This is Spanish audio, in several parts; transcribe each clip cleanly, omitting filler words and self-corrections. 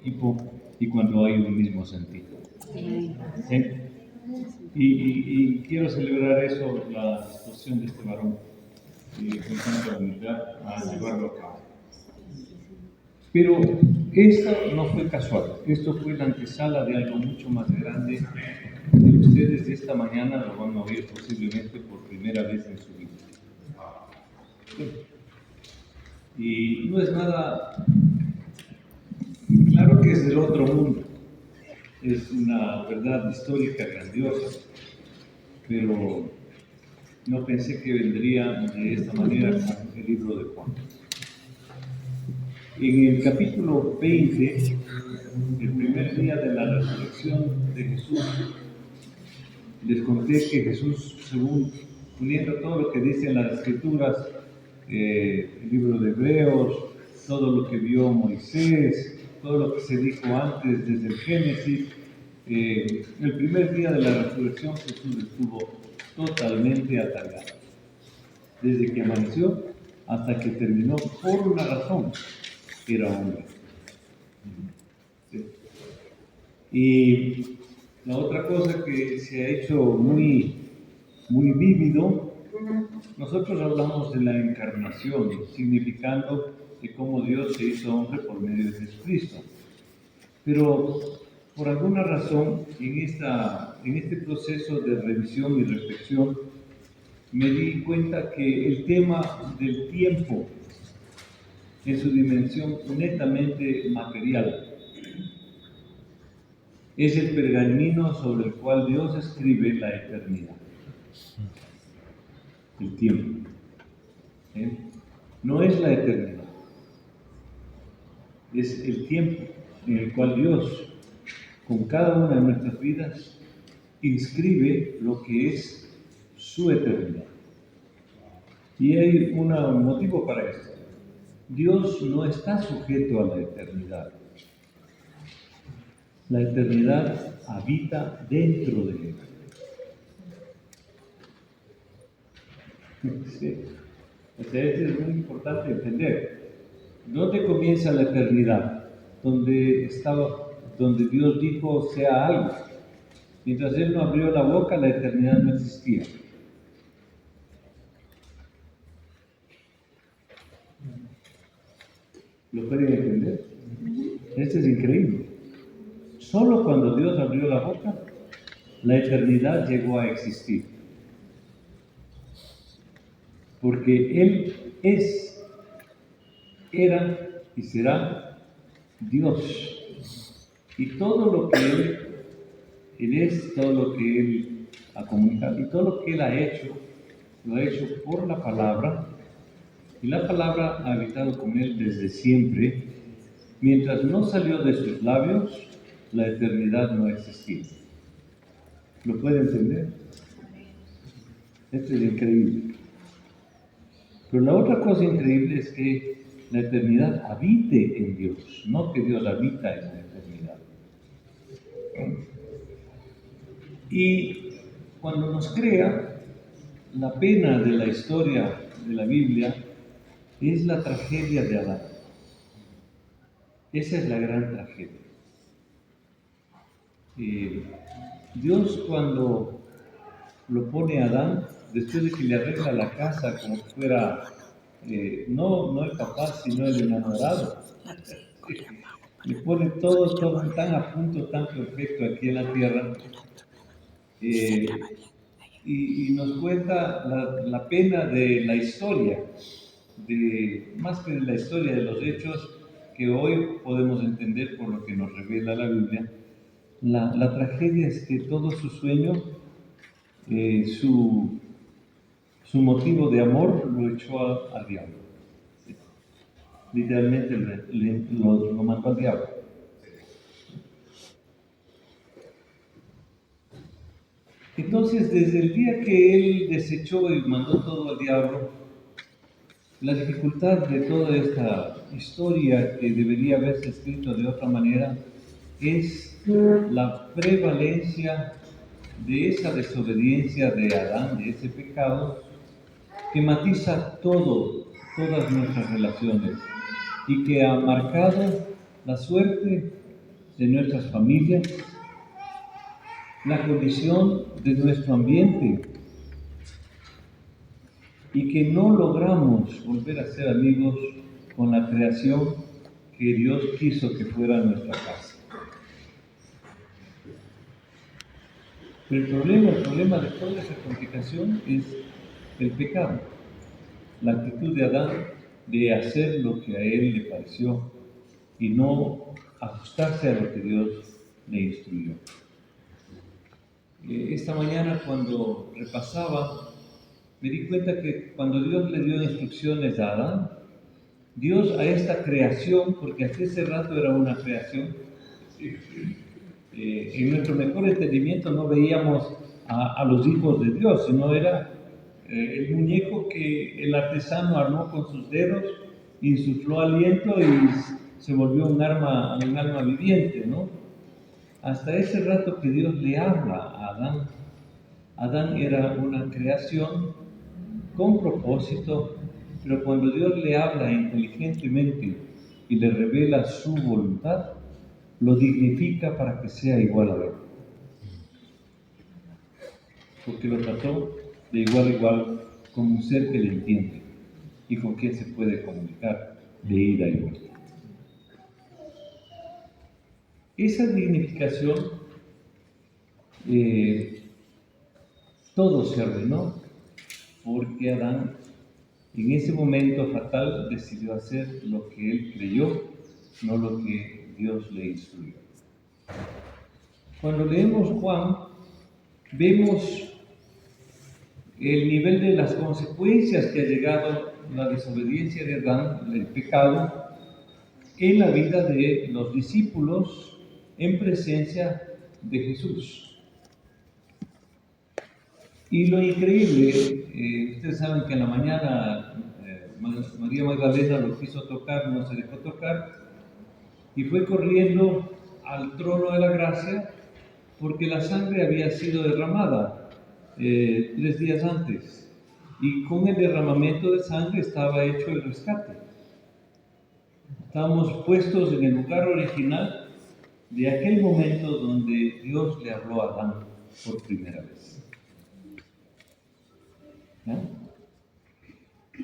tipo y cuando hay un mismo sentido. ¿Sí? Y quiero celebrar eso, la disposición de este varón, con tanta humildad a llevarlo a cabo. Pero esto no fue casual, esto fue la antesala de algo mucho más grande que ustedes de esta mañana lo van a oír posiblemente por primera vez en su vida. Y no es nada, claro que es del otro mundo, es una verdad histórica grandiosa, pero no pensé que vendría de esta manera con el libro de Juan. En el capítulo 20, el primer día de la resurrección de Jesús, les conté que Jesús, según uniendo todo lo que dicen las Escrituras, el libro de Hebreos, todo lo que vio Moisés, todo lo que se dijo antes desde el Génesis, el primer día de la resurrección Jesús estuvo totalmente atareado. Desde que amaneció hasta que terminó, por una razón, era hombre. ¿Sí? Y la otra cosa que se ha hecho muy vívido, nosotros hablamos de la encarnación, significando de cómo Dios se hizo hombre por medio de Jesucristo. Pero por alguna razón, en este proceso de revisión y reflexión, me di cuenta que el tema del tiempo, en su dimensión netamente material, es el pergamino sobre el cual Dios escribe la eternidad. El tiempo. No es la eternidad, es el tiempo en el cual Dios, con cada una de nuestras vidas, inscribe lo que es su eternidad. Y hay un motivo para esto. Dios no está sujeto a la eternidad. La eternidad habita dentro de él. Sí. O sea, esto es muy importante entender. ¿Dónde comienza la eternidad? Donde Dios dijo sea algo. Mientras Él no abrió la boca, la eternidad no existía. ¿Lo pueden entender? Esto es increíble. Solo cuando Dios abrió la boca, la eternidad llegó a existir. Porque Él es, era y será Dios. Y todo lo que Él es, todo lo que Él ha comunicado y todo lo que Él ha hecho, lo ha hecho por la palabra. Y la palabra ha habitado con Él desde siempre. Mientras no salió de sus labios, la eternidad no existía. ¿Lo puede entender? Esto es increíble. Pero la otra cosa increíble es que la eternidad habite en Dios, no que Dios habita en la eternidad. Y cuando nos crea, la pena de la historia de la Biblia es la tragedia de Adán. Esa es la gran tragedia. Dios, cuando lo pone a Adán, después de que le arregla la casa como si fuera no el papá, sino el enamorado, le pone todo tan a punto, tan perfecto aquí en la tierra, y nos cuenta la pena de la historia, más que de la historia, de los hechos que hoy podemos entender por lo que nos revela la Biblia. La tragedia es que todo su sueño, su motivo de amor lo echó al diablo. Literalmente lo mandó al diablo. Entonces, desde el día que él desechó y mandó todo al diablo, la dificultad de toda esta historia, que debería haberse escrito de otra manera, es la prevalencia de esa desobediencia de Adán, de ese pecado, que matiza todas nuestras relaciones y que ha marcado la suerte de nuestras familias, la condición de nuestro ambiente, y que no logramos volver a ser amigos con la creación que Dios quiso que fuera nuestra casa. Pero el problema de toda esa complicación es el pecado, la actitud de Adán de hacer lo que a él le pareció y no ajustarse a lo que Dios le instruyó. Esta mañana, cuando repasaba, me di cuenta que cuando Dios le dio instrucciones a Adán, Dios a esta creación, porque hasta ese rato era una creación, en nuestro mejor entendimiento no veíamos a los hijos de Dios, sino era el muñeco que el artesano armó con sus dedos, insufló aliento y se volvió un alma viviente, ¿no? Hasta ese rato que Dios le habla a Adán. Adán era una creación con propósito, pero cuando Dios le habla inteligentemente y le revela su voluntad, lo dignifica para que sea igual a él. Porque lo trató de igual a igual como un ser que le entiende y con quien se puede comunicar de ida y vuelta. Esa dignificación, todo se arruinó porque Adán en ese momento fatal decidió hacer lo que él creyó, no lo que Dios le instruyó. Cuando leemos Juan, vemos el nivel de las consecuencias que ha llegado la desobediencia de Adán, el pecado, en la vida de los discípulos en presencia de Jesús. Y lo increíble, ustedes saben que en la mañana María Magdalena lo quiso tocar, no se dejó tocar, y fue corriendo al trono de la gracia porque la sangre había sido derramada 3 días antes, y con el derramamiento de sangre estaba hecho el rescate. Estábamos puestos en el lugar original de aquel momento donde Dios le habló a Adán por primera vez. ¿No?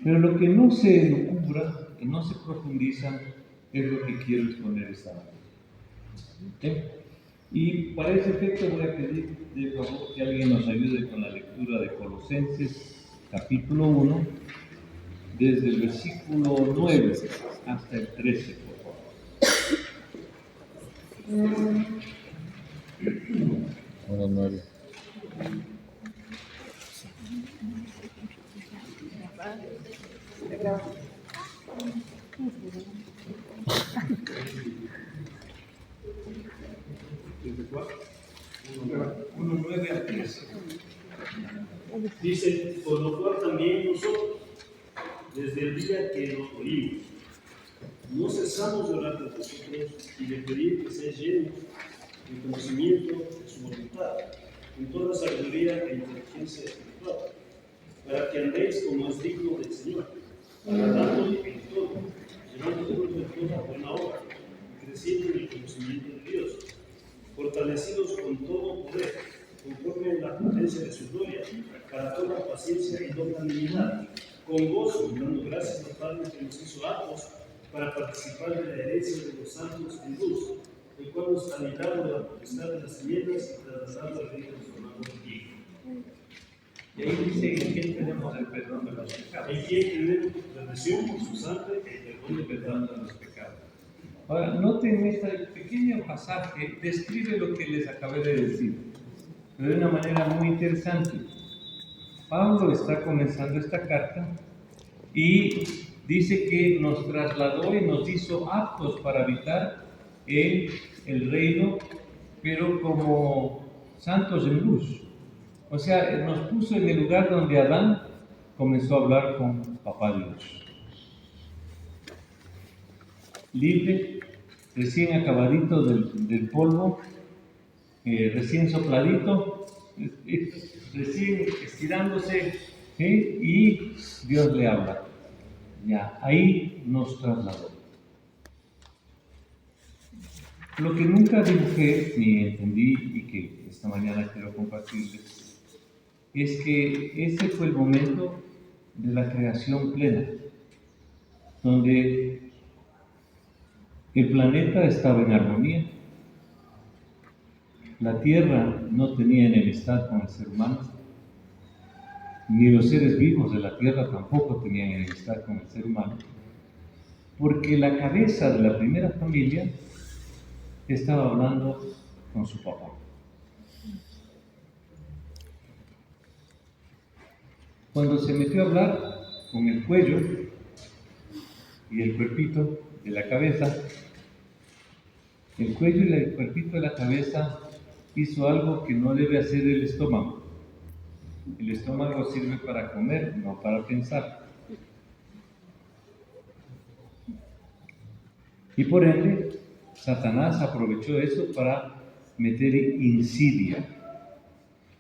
Pero lo que no se elucubra y no se profundiza es lo que quiero exponer esta noche. ¿Okay? Y para ese efecto voy a pedir de favor que alguien nos ayude con la lectura de Colosenses capítulo 1, desde el versículo 9 hasta el 13, por favor. 1:9. Uno 9 al 13. Dice, por lo cual también nosotros, desde el día que nos oímos, no cesamos de orar por vosotros y de pedir que seáis llenos de conocimiento de su voluntad, en toda sabiduría e inteligencia espiritual, para que andéis como es digno del Señor, agradándole en todo, llevando fruto de toda buena obra, y creciendo en el conocimiento de Dios, fortalecidos con todo poder, conforme a la potencia de su gloria, para toda paciencia y longanimidad, con gozo, dando gracias al Padre que nos hizo aptos para participar de la herencia de los santos en luz, el cual nos ha librado de la potestad de las tinieblas y trasladado al reino de su amado Hijo. Y ahí dice en quién tenemos el perdón de los pecados. En quien tenemos redención por su sangre y El perdón de los pecados. Ahora, noten este pequeño pasaje, describe lo que les acabé de decir, pero de una manera muy interesante. Pablo está comenzando esta carta y dice que nos trasladó y nos hizo aptos para habitar en el reino, pero como santos en luz. O sea, nos puso en el lugar donde Adán comenzó a hablar con Papá Dios. Libre, recién acabadito del polvo, recién sopladito, recién estirándose, y Dios le habla. Ya, ahí nos trasladó. Lo que nunca dibujé ni entendí y que esta mañana quiero compartirles es que ese fue el momento de la creación plena, donde el planeta estaba en armonía, la Tierra no tenía enemistad con el ser humano, ni los seres vivos de la Tierra tampoco tenían enemistad con el ser humano, porque la cabeza de la primera familia estaba hablando con su papá. Cuando se metió a hablar con el cuello y el cuerpito de la cabeza, el cuello y el cuerpito de la cabeza hizo algo que no debe hacer el estómago. El estómago sirve para comer, no para pensar. Y por ende, Satanás aprovechó eso para meter insidia,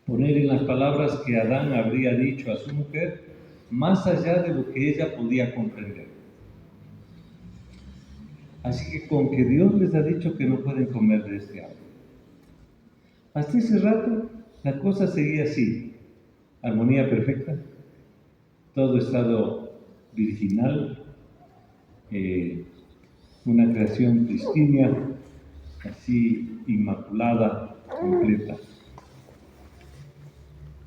poner en las palabras que Adán habría dicho a su mujer, más allá de lo que ella podía comprender. Así que con que Dios les ha dicho que no pueden comer de este árbol. Hasta ese rato la cosa seguía así, armonía perfecta, todo estado virginal, una creación pristina, así inmaculada, completa.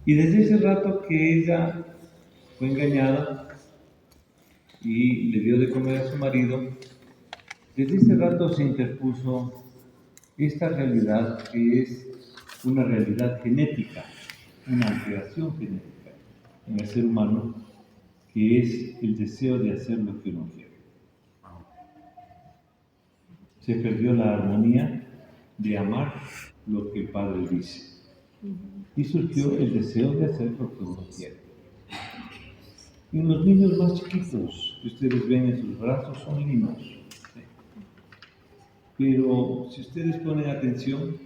Y desde ese rato que ella fue engañada y le dio de comer a su marido, desde ese rato se interpuso esta realidad que es una realidad genética, una alteración genética en el ser humano, que es el deseo de hacer lo que uno quiere. Se perdió la armonía de amar lo que el Padre dice. Y surgió el deseo de hacer lo que uno quiere. Y los niños más chiquitos que ustedes ven en sus brazos son lindos. Pero si ustedes ponen atención,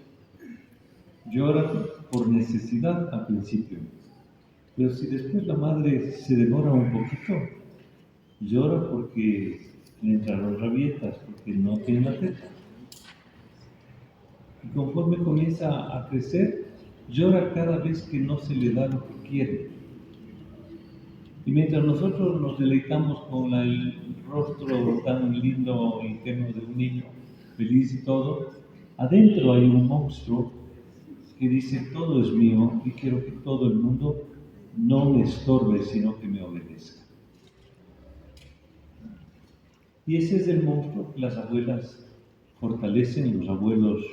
lloran por necesidad al principio. Pero si después la madre se demora un poquito, llora porque le entraron rabietas, porque no tiene la teta. Y conforme comienza a crecer, llora cada vez que no se le da lo que quiere. Y mientras nosotros nos deleitamos con el rostro tan lindo e interno de un niño, feliz y todo, adentro hay un monstruo que dice, todo es mío y quiero que todo el mundo no me estorbe, sino que me obedezca. Y ese es el monstruo que las abuelas fortalecen, los abuelos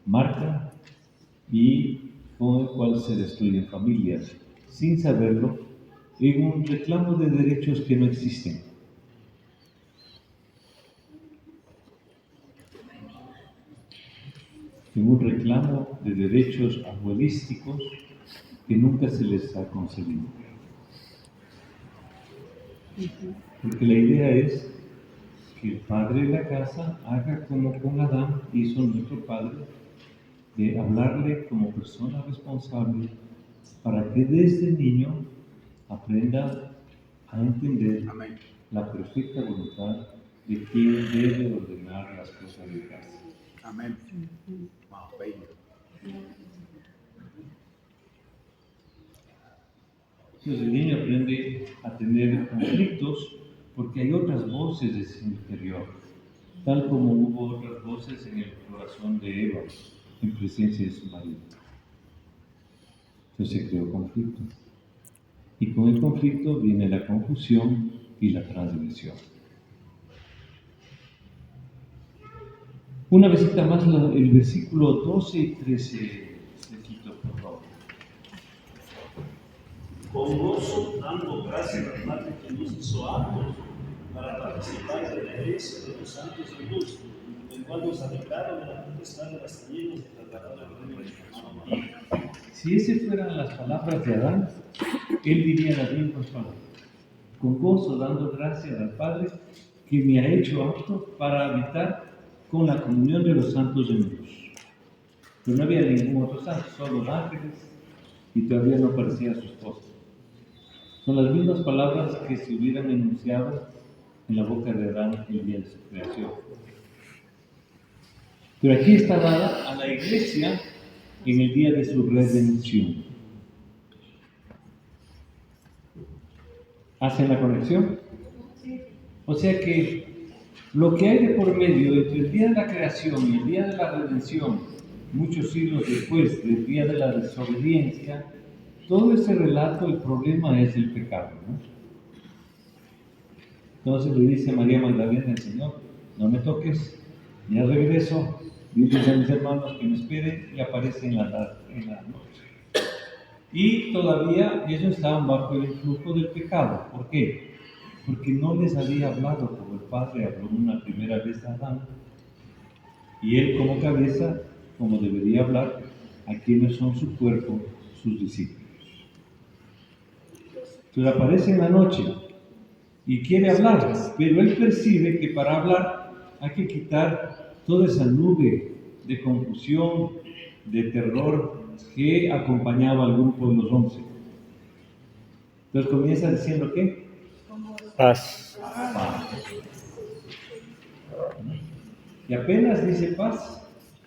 marcan y con el cual se destruyen familias, sin saberlo, en un reclamo de derechos que no existen. En un reclamo de derechos abuelísticos que nunca se les ha concedido. Porque la idea es que el padre de la casa haga como con Adán hizo nuestro padre, de hablarle como persona responsable para que desde niño aprenda a entender la perfecta voluntad de quien debe ordenar las cosas de casa. Amén. Wow, bello. Entonces el niño aprende a tener conflictos porque hay otras voces en su interior, tal como hubo otras voces en el corazón de Eva en presencia de su marido. Entonces se creó conflicto. Y con el conflicto viene la confusión y la transgresión. Una visita más el versículo 12 y 13, Quito, por favor. Con gozo, dando gracias al Padre que nos hizo aptos para participar de la herencia de los santos de luz, el cual nos ha librado de la potestad de las tinieblas y trasladado al reino de su amor. Si esas fueran las palabras de Adán, él diría las mismas palabras. Con gozo, dando gracias al Padre que me ha hecho apto para habitar con la comunión de los santos en luz. Pero no había ningún otro santo, solo los ángeles, y todavía no aparecía su esposa. Son las mismas palabras que se hubieran enunciado en la boca de Adán el día de su creación. Pero aquí está dada a la iglesia en el día de su redención. ¿Hacen la conexión? O sea que lo que hay de por medio entre el día de la creación y el día de la redención, muchos siglos después del día de la desobediencia, todo ese relato, el problema es el pecado, ¿no? Entonces le dice María Magdalena al Señor: no me toques, ya regreso, diles a mis hermanos que me esperen, y aparece en la noche. Y todavía ellos estaban bajo el influjo del pecado. ¿Por qué? Porque no les había hablado como el Padre habló una primera vez a Adán, y él como cabeza, como debería hablar a quienes son su cuerpo, sus discípulos. Entonces aparece en la noche y quiere hablar, pero él percibe que para hablar hay que quitar toda esa nube de confusión, de terror que acompañaba al grupo de los 11. Entonces comienza diciendo ¿qué? Paz. Paz. Y apenas dice paz,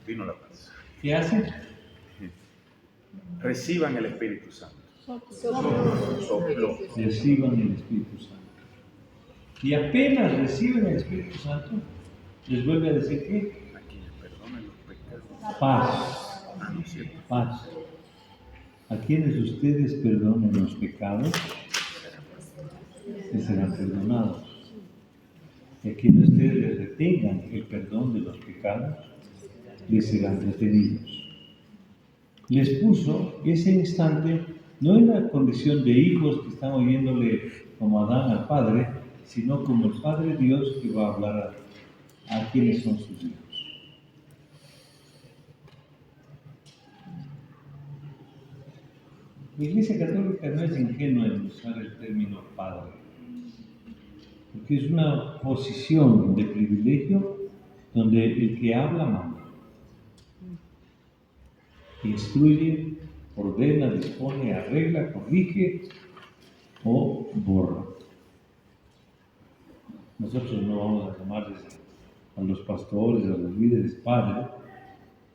Vino la paz. ¿qué hace? Reciban el Espíritu Santo. Sopló. Reciban el Espíritu Santo. Y apenas reciben el Espíritu Santo, les vuelve a decir ¿qué? A quienes perdonen los pecados. Paz. Ah, no es cierto. Paz. A quienes ustedes perdonen los pecados, les serán perdonados. Y a quienes ustedes retengan el perdón de los pecados, les serán retenidos. Les puso ese instante no en la condición de hijos que están oyéndole como Adán al Padre, sino como el Padre Dios que va a hablar a quienes son sus hijos. La Iglesia Católica no es ingenua en usar el término Padre, porque es una posición de privilegio donde el que habla manda, instruye, ordena, dispone, arregla, corrige o borra. Nosotros no vamos a llamarles a los pastores, a los líderes padres,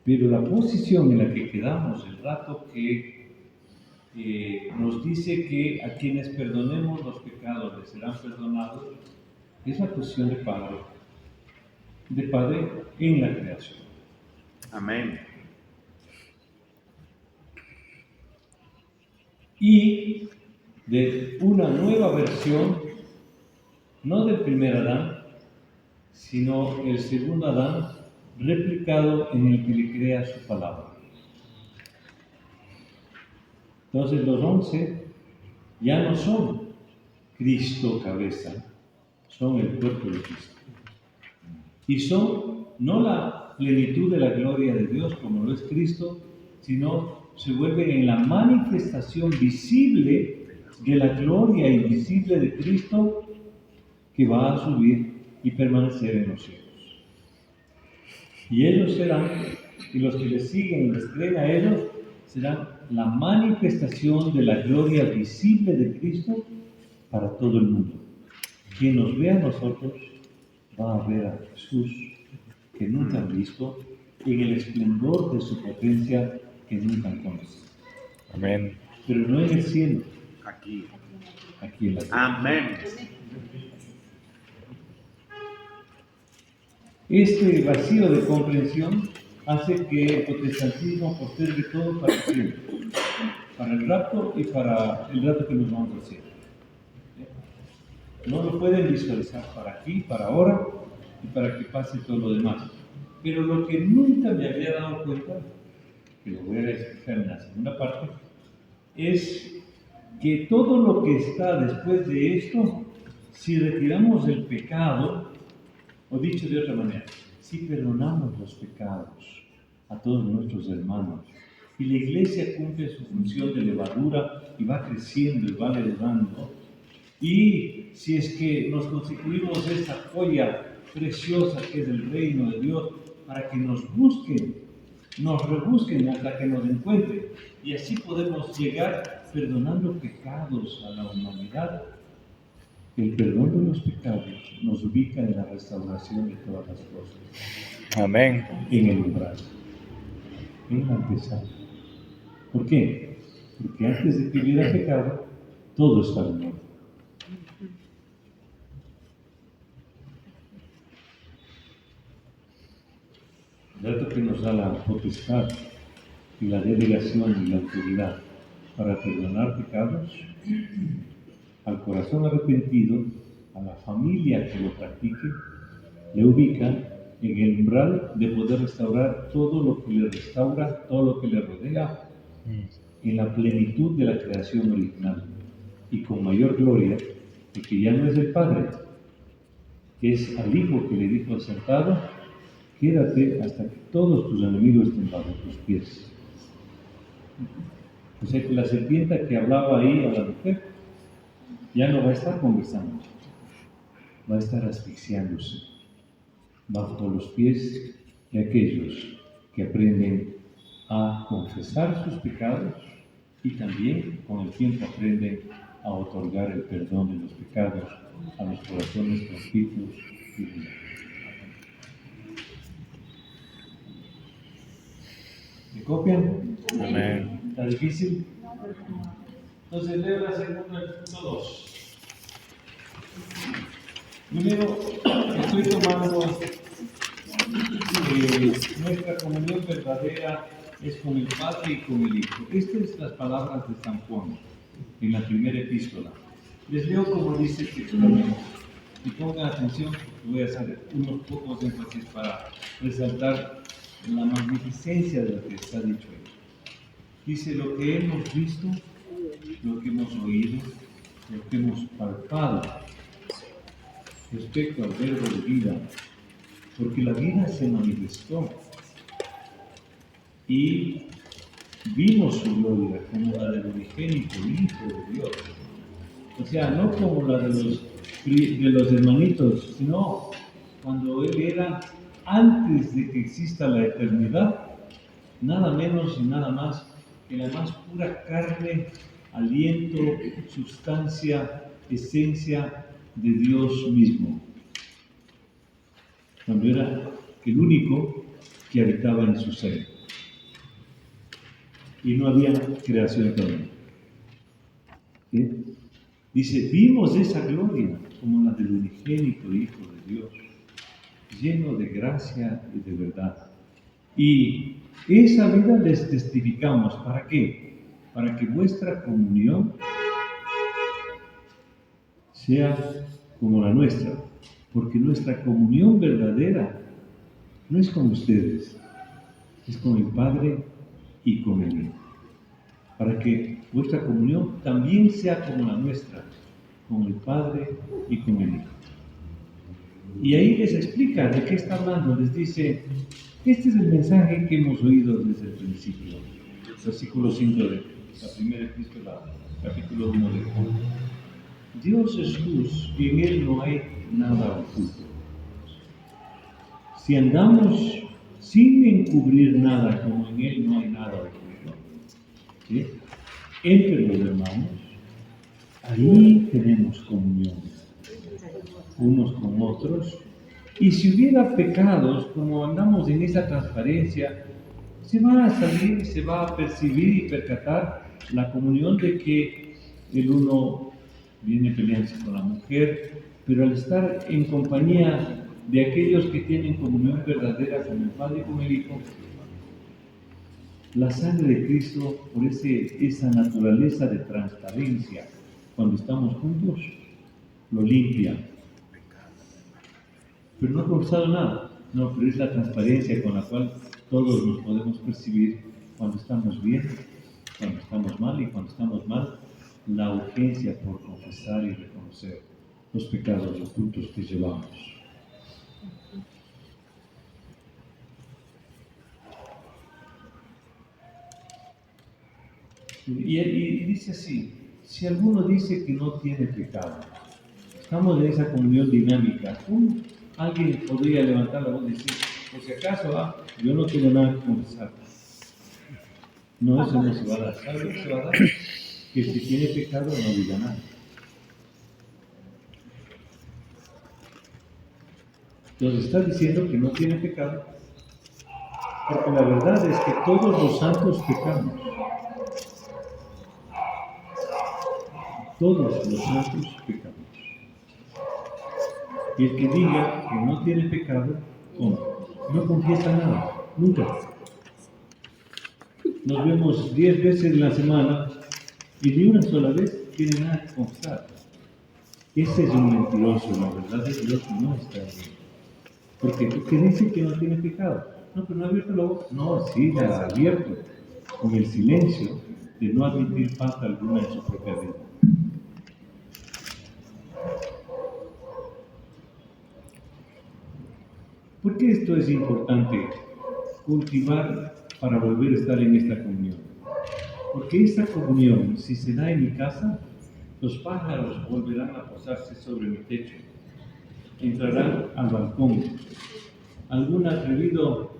pero la posición en la que quedamos el rato que nos dice que a quienes perdonemos los pecados les serán perdonados, es la posición de Padre en la creación. Amén. Y de una nueva versión, no del primer Adán, sino el segundo Adán, replicado en el que le crea su palabra. Entonces los 11 ya no son Cristo cabeza, son el cuerpo de Cristo. Y son no la plenitud de la gloria de Dios como lo es Cristo, sino se vuelven en la manifestación visible de la gloria invisible de Cristo que va a subir y permanecer en los cielos. Y ellos serán, y los que les siguen y les creen a ellos, serán la manifestación de la gloria visible de Cristo para todo el mundo. Quien nos ve a nosotros va a ver a Jesús que nunca han visto, en el esplendor de su potencia que nunca han conocido. Amén. Pero no en el cielo, Aquí. aquí en la tierra. Amén. Este vacío de comprensión hace que el protestantismo postergue todo para siempre, para el rapto y para el rato que nos vamos a hacer. No lo pueden visualizar para aquí, para ahora y para que pase todo lo demás. Pero lo que nunca me había dado cuenta, que lo voy a explicar en la segunda parte, es que todo lo que está después de esto, si retiramos el pecado, o dicho de otra manera, si perdonamos los pecados a todos nuestros hermanos, y la iglesia cumple su función de levadura y va creciendo y va levando, y si es que nos constituimos esa joya preciosa que es el reino de Dios, para que nos busquen, nos rebusquen hasta que nos encuentren, y así podemos llegar perdonando pecados a la humanidad. El perdón de los pecados nos ubica en la restauración de todas las cosas. Amén. en el umbral, en la antesala. ¿Por qué? Porque antes de que hubiera pecado, todo estaba en orden. Dato que nos da la potestad y la delegación y la autoridad para perdonar pecados, al corazón arrepentido, a la familia que lo practique, le ubica en el umbral de poder restaurar todo lo que le restaura, todo lo que le rodea, en la plenitud de la creación original y con mayor gloria, de que ya no es el Padre, es al Hijo que le dijo sentado: quédate hasta que todos tus enemigos estén bajo tus pies. O sea que la serpiente que hablaba ahí a la mujer ya no va a estar conversando, va a estar asfixiándose bajo los pies de aquellos que aprenden a confesar sus pecados y también con el tiempo aprenden a otorgar el perdón de los pecados a los corazones contritos y humildes. ¿Me copian? Amén. ¿Está difícil? Entonces leo la segunda, el punto 2. Primero, estoy tomando nuestra comunión verdadera es con el Padre y con el Hijo. Estas son las palabras de San Juan en la primera epístola. Les leo como dice textualmente. Y pongan atención, voy a hacer unos pocos énfasis para resaltar la magnificencia de lo que está dicho ahí. Dice: lo que hemos visto, lo que hemos oído, lo que hemos palpado respecto al verbo de vida, porque la vida se manifestó y vimos su gloria como la del unigénito Hijo de Dios. O sea, no como la de los hermanitos, sino cuando Él era antes de que exista la eternidad, nada menos y nada más que la más pura carne, aliento, sustancia, esencia de Dios mismo. Cuando era el único que habitaba en su ser. Y no había creación todavía. ¿Sí? Dice: vimos esa gloria como la del unigénito Hijo de Dios, lleno de gracia y de verdad. Y esa vida les testificamos. ¿Para qué? Para que vuestra comunión sea como la nuestra. Porque nuestra comunión verdadera no es con ustedes, es con el Padre y con el Hijo. Para que vuestra comunión también sea como la nuestra, con el Padre y con el Hijo. Y ahí les explica de qué está hablando. Les dice: este es el mensaje que hemos oído desde el principio. Versículo 5 de la primera epístola, capítulo 1 de Juan. Dios es luz y en Él no hay nada oculto. Si andamos sin encubrir nada, como en Él no hay nada oculto, ¿sí?, entre los hermanos, ahí tenemos comunión unos con otros. Y si hubiera pecados, como andamos en esa transparencia, se va a salir, se va a percibir y percatar la comunión de que el uno viene peleándose con la mujer, pero al estar en compañía de aquellos que tienen comunión verdadera con el Padre y con el Hijo, la sangre de Cristo, por esa naturaleza de transparencia, cuando estamos juntos, lo limpia. Pero no ha causado nada, no, pero es la transparencia con la cual todos nos podemos percibir cuando estamos bien, cuando estamos mal, y cuando estamos mal, la urgencia por confesar y reconocer los pecados ocultos que llevamos. Y dice así: si alguno dice que no tiene pecado, estamos en esa comunión dinámica. Alguien podría levantar la voz y decir: por si acaso, yo no tengo nada que confesar. No, eso no se va a dar. ¿Sabe lo que se va a dar? Que si tiene pecado no diga nada. Entonces está diciendo que no tiene pecado, Porque la verdad es que todos los santos pecamos. Todos los santos pecamos. Y el que diga que no tiene pecado, ¿cómo? No confiesa nada, nunca. Nos vemos 10 veces en la semana y ni una sola vez tiene nada que confesar. Ese es un mentiroso, la verdad de Dios no está bien. Porque dice que no tiene pecado. No, pero no ha abierto la boca. No, sí, la ha abierto. Con el silencio de no admitir falta alguna en su propia vida. ¿Por qué esto es importante? Cultivar para volver a estar en esta comunión. Porque esta comunión, si se da en mi casa, los pájaros volverán a posarse sobre mi techo. Entrarán al balcón. Algún atrevido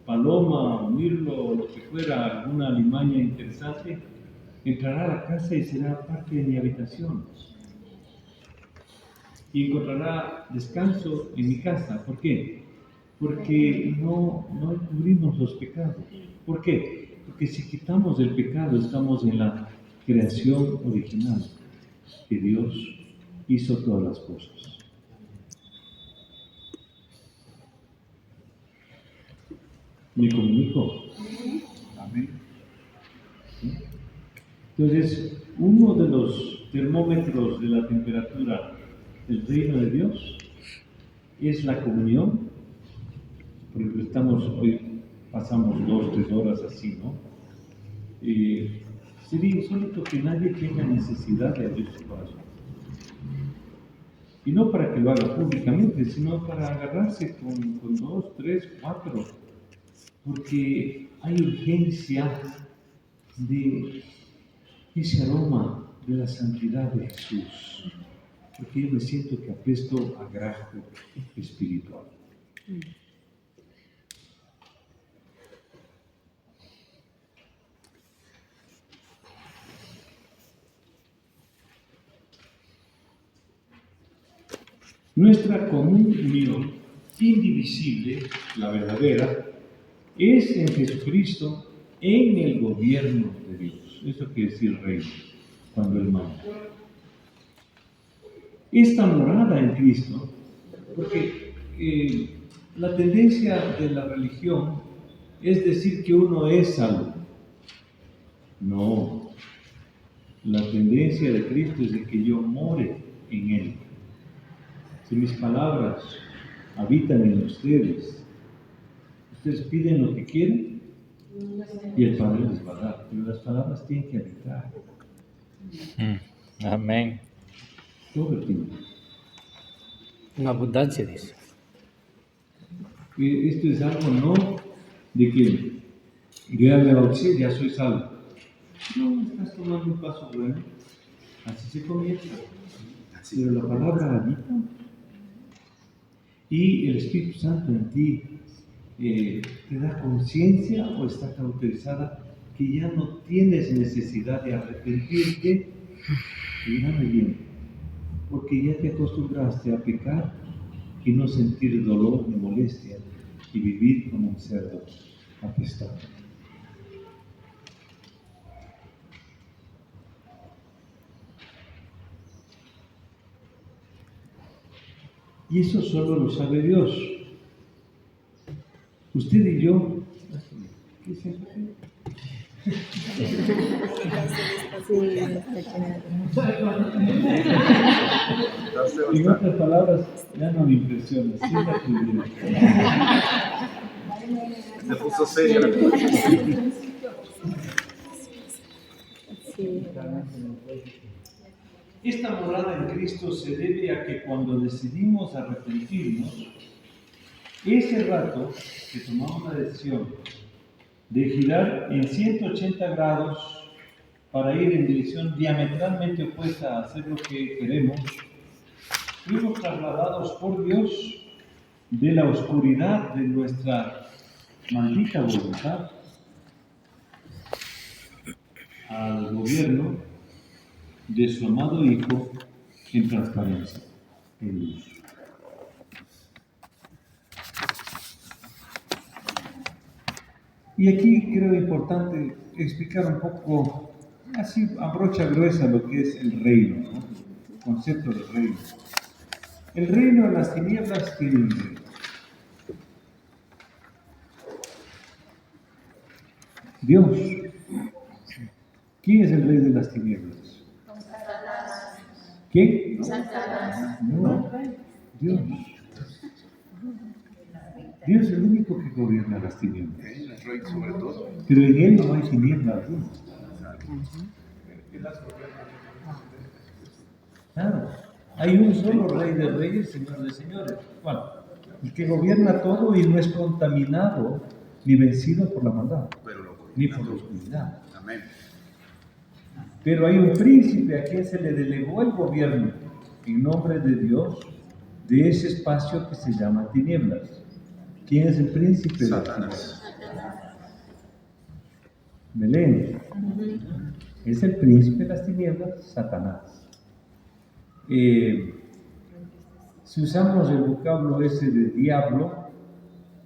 paloma o mirlo o lo que fuera, alguna alimaña interesante, entrará a la casa y será parte de mi habitación. Y encontrará descanso en mi casa. ¿Por qué? Porque no encubrimos los pecados. ¿Por qué? Porque si quitamos el pecado, estamos en la creación original, que Dios hizo todas las cosas. ¿Me comunico? Amén. Entonces, uno de los termómetros de la temperatura del reino de Dios es la comunión. Por ejemplo, pasamos 2-3 horas así, ¿no? Sería insólito que nadie tenga necesidad de abrir su corazón. Y no para que lo haga públicamente, sino para agarrarse con 2, 3, 4, porque hay urgencia de ese aroma de la santidad de Jesús, porque yo me siento que apesto a grajo espiritual. Nuestra comunión indivisible, la verdadera, es en Jesucristo, en el gobierno de Dios. Eso quiere decir reino, cuando Él manda. Esta morada en Cristo, porque la tendencia de la religión es decir que uno es salvo. No, la tendencia de Cristo es de que yo more en Él. Si mis palabras habitan en ustedes piden lo que quieren y el Padre les va a dar, pero las palabras tienen que habitar. Amén. Todo el tiempo. Una abundancia de eso. Esto es algo no de que yo ya me bauticé, ya soy salvo. No, estás tomando un paso bueno. Así se comienza. Pero la palabra habita. Y el Espíritu Santo en ti te da conciencia o está cauterizada que ya no tienes necesidad de arrepentirte. Mírame bien, porque ya te acostumbraste a pecar y no sentir dolor ni molestia y vivir como un cerdo apestado. Y eso solo lo sabe Dios. Usted y yo, ¿qué se hace? En otras palabras, ya no me impresiona. Siéntate bien. Se puso seria la cosa. Esta morada en Cristo se debe a que cuando decidimos arrepentirnos, ese rato que tomamos la decisión de girar en 180 grados para ir en dirección diametralmente opuesta a hacer lo que queremos, fuimos trasladados por Dios de la oscuridad de nuestra maldita voluntad al gobierno de su amado Hijo en transparencia, en luz. Y aquí creo importante explicar un poco, así a brocha gruesa, lo que es el reino, ¿no? El concepto del reino. El reino de las tinieblas tiene un rey. Dios. ¿Quién es el rey de las tinieblas? ¿Quién? No, Dios. Dios es el único que gobierna las tinieblas. Él es rey sobre todo. Pero en Él no hay tinieblas. ¿No? Claro. Hay un solo Rey de Reyes, Señor de Señores. ¿Cuál? El que gobierna todo y no es contaminado ni vencido por la maldad, ni por la oscuridad. Amén. Pero hay un príncipe a quien se le delegó el gobierno en nombre de Dios de ese espacio que se llama tinieblas. ¿Quién es el príncipe de las tinieblas? Belén. Es el príncipe de las tinieblas, Satanás. Si usamos el vocablo ese de diablo,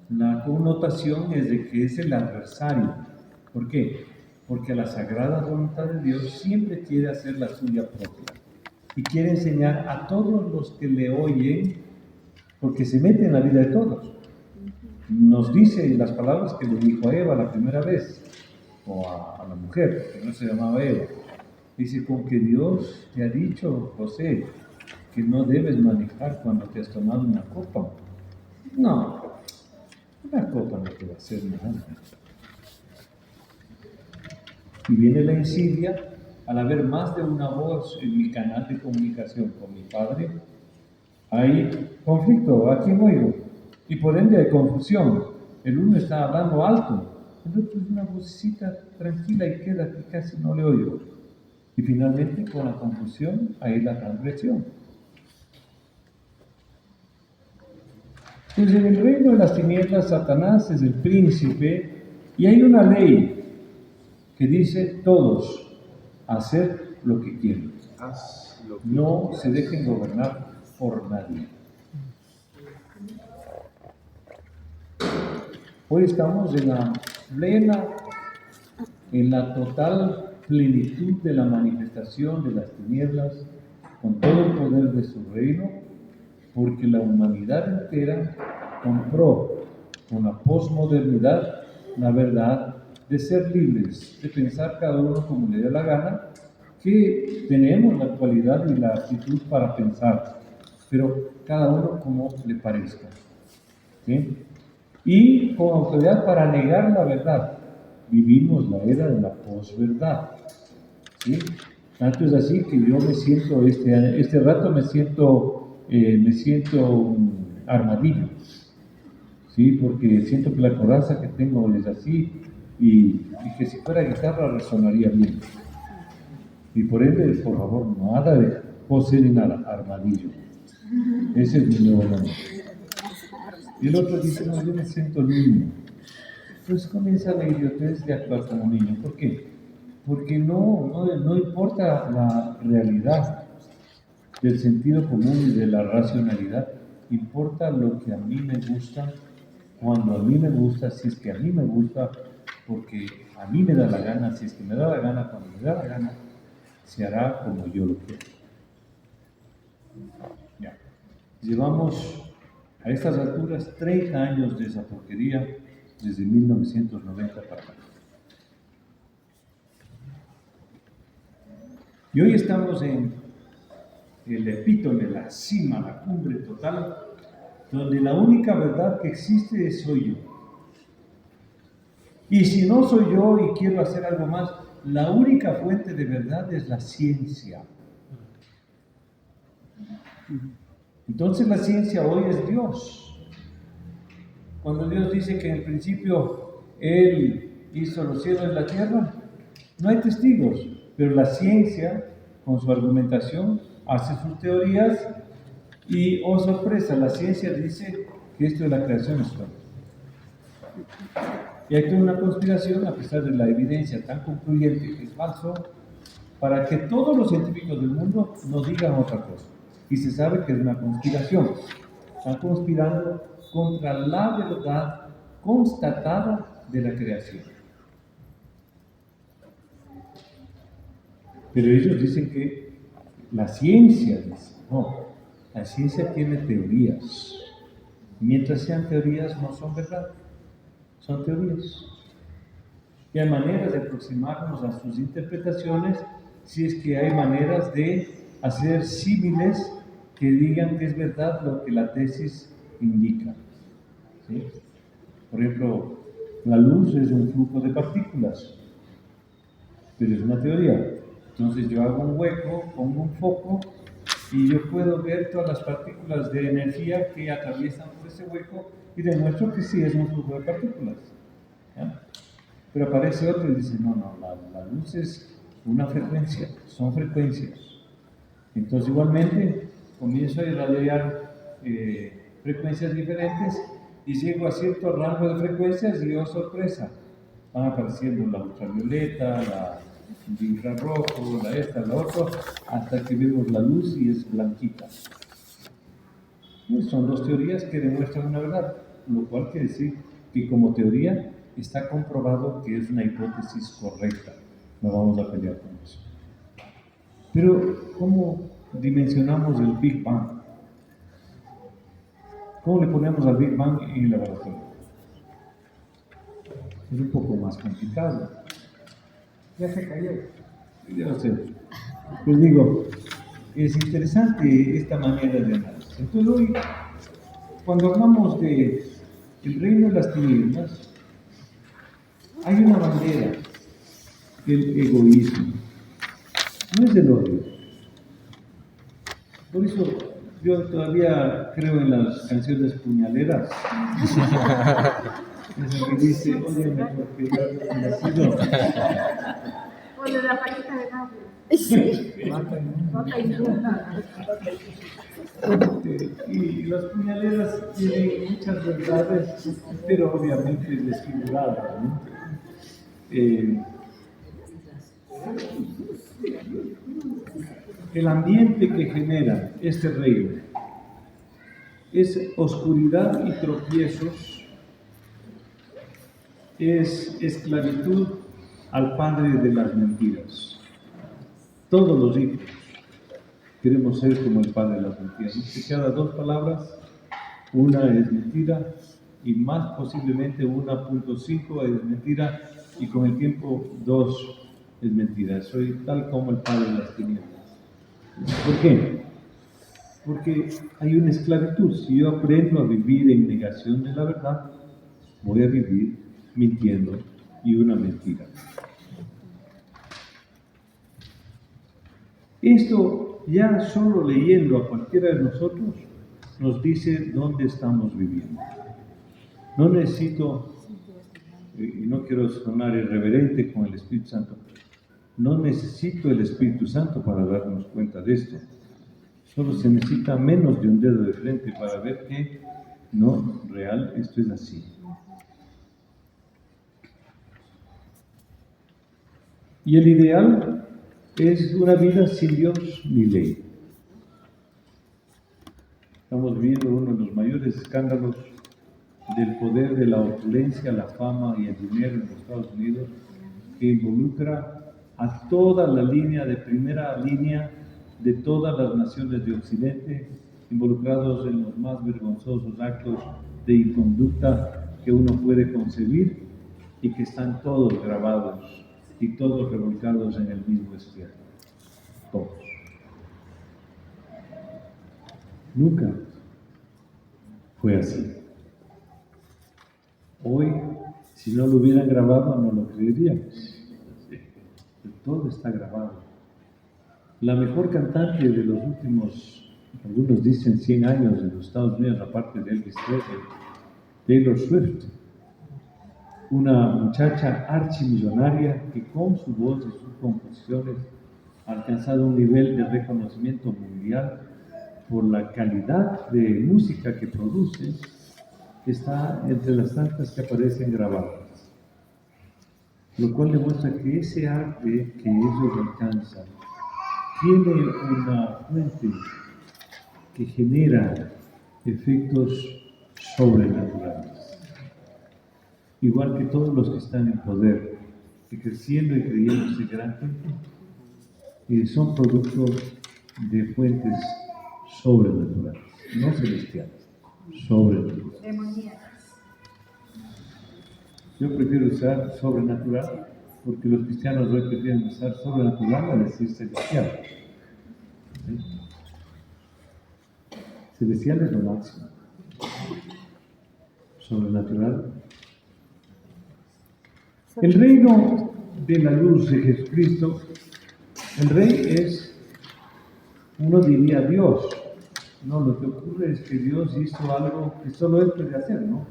la connotación es de que es el adversario. ¿Por qué? Porque la sagrada voluntad de Dios siempre quiere hacer la suya propia y quiere enseñar a todos los que le oyen, porque se mete en la vida de todos. Nos dice las palabras que le dijo a Eva la primera vez, o a la mujer, que no se llamaba Eva. Dice, con que Dios te ha dicho, José, que no debes manejar cuando te has tomado una copa. No, una copa no te va a hacer nada. Y viene la insidia, al haber más de una voz en mi canal de comunicación con mi padre, hay conflicto, ¿a quién oigo? Y por ende hay confusión. El uno está hablando alto, el otro es una vocecita tranquila y queda que casi no le oigo. Y finalmente, con la confusión, hay la transgresión. Entonces, en el reino de las tinieblas, Satanás es el príncipe y hay una ley que dice todos hacer lo que quieren. Haz lo que No se dejen gobernar por nadie. Hoy estamos en la total plenitud de la manifestación de las tinieblas, con todo el poder de su reino, porque la humanidad entera compró con la posmodernidad la verdad de ser libres, de pensar cada uno como le dé la gana, que tenemos la cualidad y la actitud para pensar, pero cada uno como le parezca. ¿Sí? Y con autoridad para negar la verdad. Vivimos la era de la posverdad. ¿Sí? Tanto es así que yo me siento, este rato me siento un armadillo. ¿Sí? Porque siento que la coraza que tengo es así y que si fuera guitarra resonaría bien. Y por ende, por favor, nada de pose ni nada, armadillo. Ese es mi nuevo nombre. Y el otro dice, no, yo me siento niño. Pues comienza la idiotez de actuar como niño. ¿Por qué? Porque no importa la realidad del sentido común y de la racionalidad, importa lo que a mí me gusta, cuando a mí me gusta, si es que a mí me gusta, porque a mí me da la gana, si es que me da la gana, cuando me da la gana, se hará como yo lo quiero. Ya. Llevamos a estas alturas 30 años de esa porquería, desde 1990 para acá. Y hoy estamos en el epítome, la cima, la cumbre total, donde la única verdad que existe soy yo. Y si no soy yo y quiero hacer algo más, la única fuente de verdad es la ciencia. Entonces la ciencia hoy es Dios. Cuando Dios dice que en el principio Él hizo los cielos y la tierra, no hay testigos, pero la ciencia, con su argumentación, hace sus teorías y, oh sorpresa, la ciencia dice que esto de la creación es todo. Y hay toda una conspiración, a pesar de la evidencia tan concluyente que es falso, para que todos los científicos del mundo nos digan otra cosa. Y se sabe que es una conspiración. Están conspirando contra la verdad constatada de la creación. Pero ellos dicen que la ciencia, dice, no, la ciencia tiene teorías. Mientras sean teorías, no son verdad, son teorías. Y hay maneras de aproximarnos a sus interpretaciones si es que hay maneras de hacer símiles que digan que es verdad lo que la tesis indica. ¿Sí? Por ejemplo, la luz es un flujo de partículas, pero es una teoría. Entonces yo hago un hueco, pongo un foco y yo puedo ver todas las partículas de energía que atraviesan por ese hueco y demuestro que sí es un flujo de partículas. ¿Ya? Pero aparece otro y dice, no, la luz es una frecuencia, son frecuencias. Entonces igualmente comienzo a irradiar frecuencias diferentes y llego a cierto rango de frecuencias y, oh sorpresa, van apareciendo la ultravioleta, la infrarrojo, la esta, la otra, hasta que vemos la luz y es blanquita. Son dos teorías que demuestran una verdad, lo cual quiere decir que como teoría está comprobado que es una hipótesis correcta. No vamos a pelear con eso. Pero, ¿cómo dimensionamos el Big Bang? ¿Cómo le ponemos al Big Bang en el laboratorio? Es un poco más complicado. Ya se cayó. Yo no sé. Pues digo, es interesante esta manera de análisis. Entonces hoy, cuando hablamos de el reino de las tinieblas, hay una bandera, el egoísmo. No es el odio. Por eso yo todavía creo en las canciones puñaleras. Esa que dice, óyeme porque yo he nacido. O de la paquita de Pablo. Y las puñaleras tienen muchas verdades, pero obviamente desfiguradas, ¿no? El ambiente que genera este reino es oscuridad y tropiezos, es esclavitud al padre de las mentiras. Todos los hijos queremos ser como el padre de las mentiras. De cada dos palabras, una es mentira y más posiblemente 1.5 es mentira y con el tiempo 2 es mentira. Soy tal como el padre de las tinieblas. ¿Por qué? Porque hay una esclavitud. Si yo aprendo a vivir en negación de la verdad, voy a vivir mintiendo y una mentira. Esto ya solo leyendo a cualquiera de nosotros nos dice dónde estamos viviendo. No necesito, y no quiero sonar irreverente con el Espíritu Santo, no necesito el Espíritu Santo para darnos cuenta de esto. Solo se necesita menos de un dedo de frente para ver que no, real, esto es así. Y el ideal es una vida sin Dios ni ley. Estamos viviendo uno de los mayores escándalos del poder de la opulencia, la fama y el dinero en los Estados Unidos, que involucra a toda la línea de primera línea de todas las naciones de Occidente, involucrados en los más vergonzosos actos de inconducta que uno puede concebir y que están todos grabados y todos revolcados en el mismo espejo. Todos. Nunca fue así. Hoy, si no lo hubieran grabado, no lo creeríamos. Todo está grabado. La mejor cantante de los últimos, algunos dicen 100 años en los Estados Unidos, aparte de Elvis Presley, Taylor Swift, una muchacha archimillonaria que con su voz y sus composiciones ha alcanzado un nivel de reconocimiento mundial por la calidad de música que produce, está entre las tantas que aparecen grabadas. Lo cual demuestra que ese arte que ellos alcanzan tiene una fuente que genera efectos sobrenaturales. Igual que todos los que están en poder, que creciendo y creyéndose gran gente, son productos de fuentes sobrenaturales, no celestiales, sobrenaturales. Demoníacas. Yo prefiero usar sobrenatural porque los cristianos hoy prefieren usar sobrenatural a decir celestial. ¿Sí? Celestial es lo máximo. Sobrenatural. El reino de la luz de Jesucristo, el rey es, uno diría Dios. No, lo que ocurre es que Dios hizo algo que solo Él puede hacer, ¿no?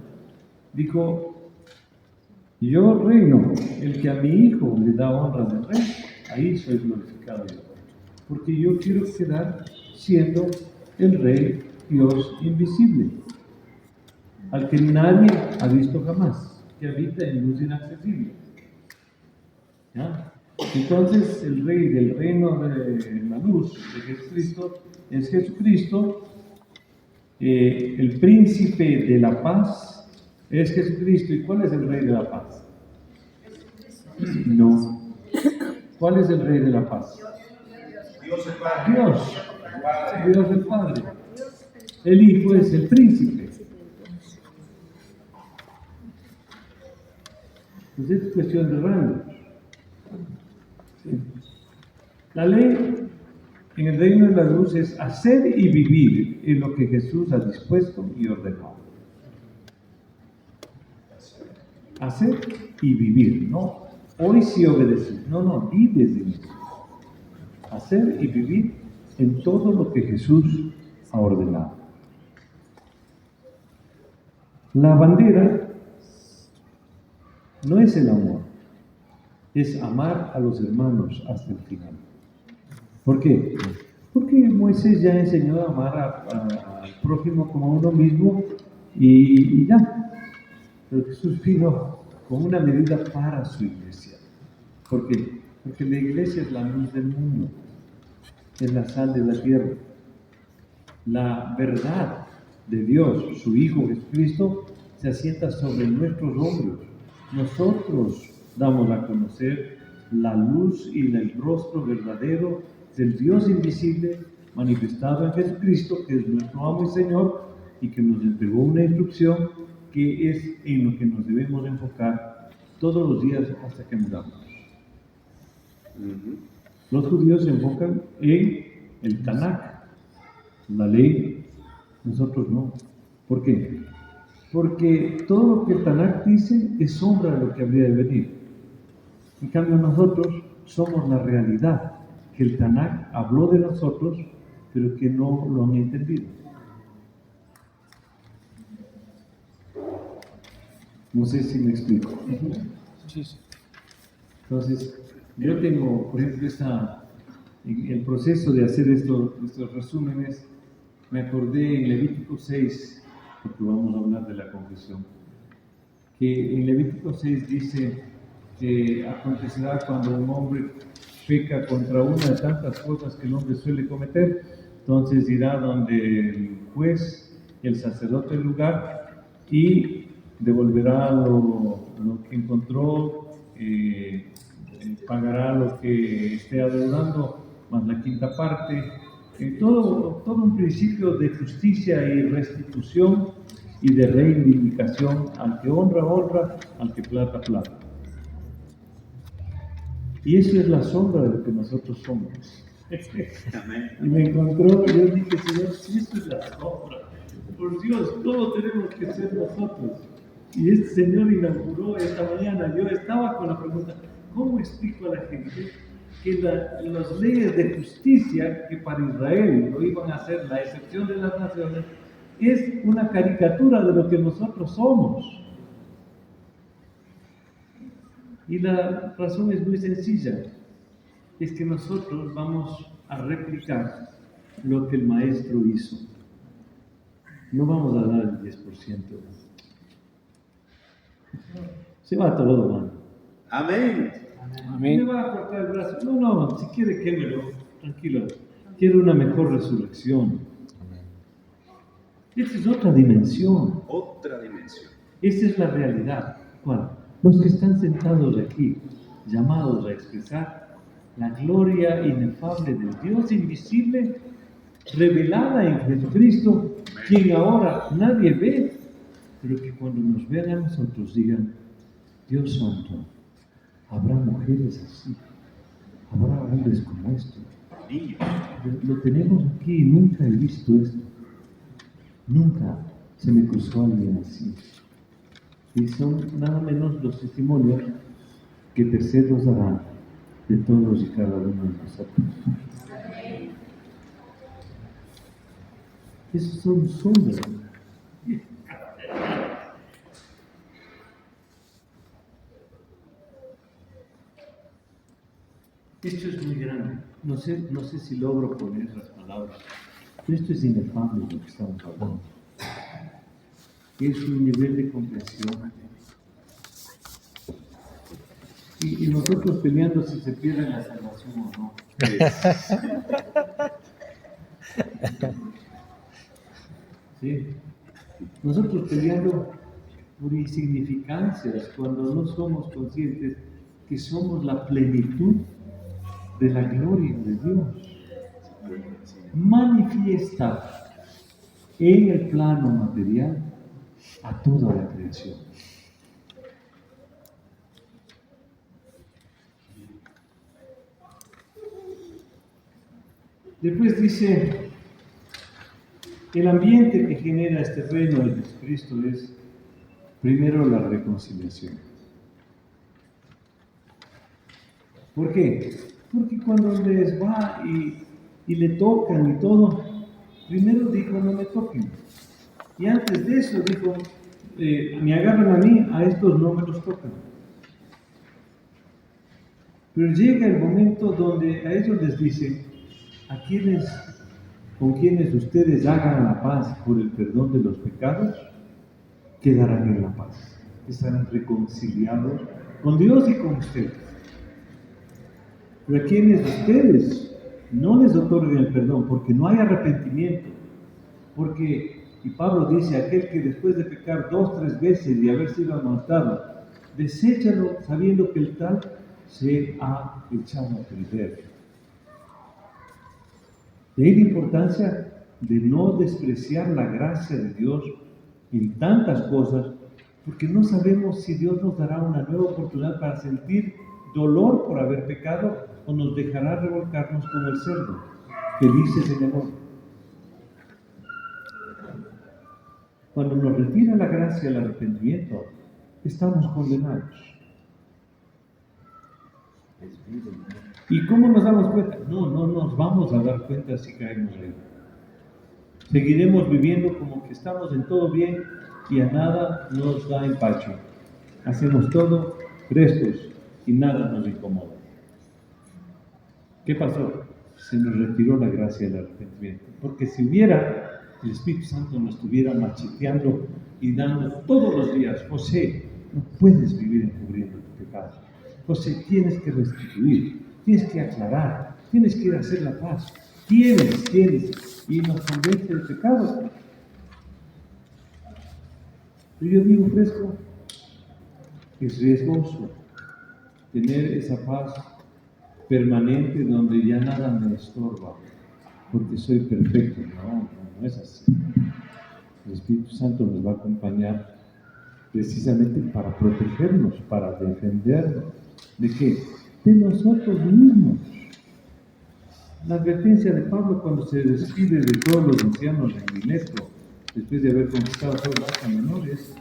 Dijo, yo reino, el que a mi hijo le da honra del rey, ahí soy glorificado yo. Porque yo quiero quedar siendo el rey Dios invisible, al que nadie ha visto jamás, que habita en luz inaccesible. ¿Ya? Entonces, el rey del reino de la luz de Jesucristo es Jesucristo, el príncipe de la paz es Jesucristo. ¿Y cuál es el rey de la paz? No. ¿Cuál es el rey de la paz? Dios el Padre. Dios el Padre. El Hijo es el príncipe. Entonces es cuestión de rango. ¿Sí? La ley en el reino de la luz es hacer y vivir en lo que Jesús ha dispuesto y ordenado. Hacer y vivir, no hoy sí obedecer, no, vives en eso. Hacer y vivir en todo lo que Jesús ha ordenado. La bandera no es el amor, es amar a los hermanos hasta el final. ¿Por qué? Porque Moisés ya enseñó a amar al prójimo como a uno mismo y ya. Pero Jesús vino con una medida para su iglesia. ¿Por qué? Porque la iglesia es la luz del mundo, es la sal de la tierra. La verdad de Dios, su Hijo Jesucristo, se asienta sobre nuestros hombros. Nosotros damos a conocer la luz y el rostro verdadero del Dios invisible manifestado en Jesucristo, que es nuestro amo y Señor, y que nos entregó una instrucción que es en lo que nos debemos enfocar todos los días hasta que muramos. Los judíos se enfocan en el Tanakh, la ley, nosotros no. ¿Por qué? Porque todo lo que el Tanakh dice es sombra de lo que habría de venir. En cambio nosotros somos la realidad, que el Tanakh habló de nosotros, pero que no lo han entendido. No sé si me explico. Entonces, yo tengo, por ejemplo, en el proceso de hacer estos resúmenes, me acordé en Levítico 6, porque vamos a hablar de la confesión, que en Levítico 6 dice que acontecerá cuando un hombre peca contra una de tantas cosas que el hombre suele cometer, entonces irá donde el juez, el sacerdote del lugar, y devolverá lo que encontró, pagará lo que esté adeudando, más la quinta parte, todo un principio de justicia y restitución y de reivindicación. Al que honra, honra, al que plata, plata. Y eso es la sombra de lo que nosotros somos. Y me encontró, yo dije, Señor, si esto es la sombra, por Dios, ¿cómo tenemos que ser nosotros? Y este Señor inauguró esta mañana. Yo estaba con la pregunta, ¿cómo explico a la gente que las leyes de justicia, que para Israel lo iban a hacer la excepción de las naciones, es una caricatura de lo que nosotros somos? Y la razón es muy sencilla, es que nosotros vamos a replicar lo que el Maestro hizo. No vamos a dar el 10%. Se va todo, mano. Amén. Me va a cortar el brazo. No, si quiere quémelo, tranquilo. Quiero una mejor resurrección. Esta es otra dimensión. Otra dimensión. Esta es la realidad. ¿Cuál? Los que están sentados aquí, llamados a expresar la gloria inefable del Dios invisible, revelada en Jesucristo, quien ahora nadie ve, pero que cuando nos vean a nosotros digan, Dios santo, habrá mujeres así, habrá hombres como estos. Niños. Lo tenemos aquí y nunca he visto esto. Nunca se me cruzó alguien así. Y son nada menos los testimonios que terceros darán de todos y cada uno de nosotros. Esos son sombras. Esto es muy grande. No sé si logro poner las palabras. Pero esto es inefable lo que estamos hablando. Es un nivel de comprensión. Y nosotros peleando si se pierde la salvación o no. Sí. Nosotros peleando por insignificancias cuando no somos conscientes que somos la plenitud de la gloria de Dios. Manifiesta en el plano material a toda la creación. Después dice, el ambiente que genera este reino de Jesucristo es primero la reconciliación. ¿Por qué? Porque cuando les va y le tocan y todo, primero dijo, no me toquen. Y antes de eso dijo, me agarran a mí, a estos no me los tocan. Pero llega el momento donde a ellos les dice, con quienes ustedes hagan la paz por el perdón de los pecados, quedarán en la paz. Estarán reconciliados con Dios y con ustedes. Pero a quienes ustedes no les otorguen el perdón porque no hay arrepentimiento, y Pablo dice, aquel que después de pecar 2, 3 veces y haber sido amonestado, deséchalo sabiendo que el tal se ha echado a perder. De ahí la importancia de no despreciar la gracia de Dios en tantas cosas, porque no sabemos si Dios nos dará una nueva oportunidad para sentir dolor por haber pecado o nos dejará revolcarnos como el cerdo, felices en el amor. Cuando nos retira la gracia el arrepentimiento, estamos condenados. ¿Y cómo nos damos cuenta? No nos vamos a dar cuenta si caemos ahí. Seguiremos viviendo como que estamos en todo bien y a nada nos da empacho. Hacemos todo prestos y nada nos incomoda. ¿Qué pasó? Se nos retiró la gracia del arrepentimiento. Porque si hubiera, el Espíritu Santo nos estuviera macheteando y dando todos los días, José, no puedes vivir encubriendo tu pecado. José, tienes que restituir, tienes que aclarar, tienes que ir a hacer la paz. Tienes, y nos convence del pecado. Pero yo digo fresco, es riesgoso tener esa paz permanente donde ya nada me estorba, porque soy perfecto. No es así. El Espíritu Santo nos va a acompañar precisamente para protegernos, para defendernos. ¿De qué? De nosotros mismos. La advertencia de Pablo cuando se despide de todos los ancianos en Mileto, después de haber conquistado toda la Asia Menor, es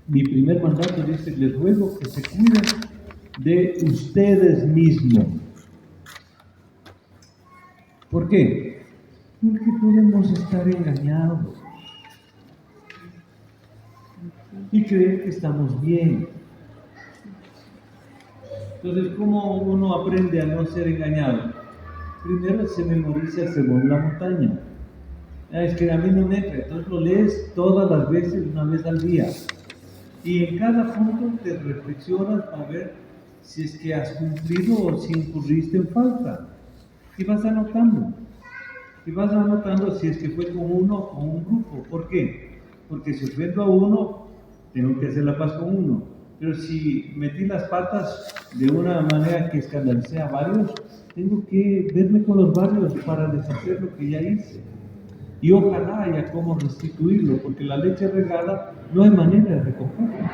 mi primer mandato, dice, les ruego que se cuiden de ustedes mismos. ¿Por qué? Porque podemos estar engañados y creer que estamos bien. Entonces, ¿cómo uno aprende a no ser engañado? Primero se memoriza según la montaña. Es que a mí no me entra, entonces lo lees todas las veces, una vez al día. Y en cada punto te reflexionas para ver si es que has cumplido o si incurriste en falta. Y vas anotando. Y vas anotando si es que fue con uno o con un grupo. ¿Por qué? Porque si ofendo a uno, tengo que hacer la paz con uno. Pero si metí las patas de una manera que escandalicé a varios, tengo que verme con los varios para deshacer lo que ya hice. Y ojalá haya cómo restituirlo, porque la leche regada no hay manera de recogerla.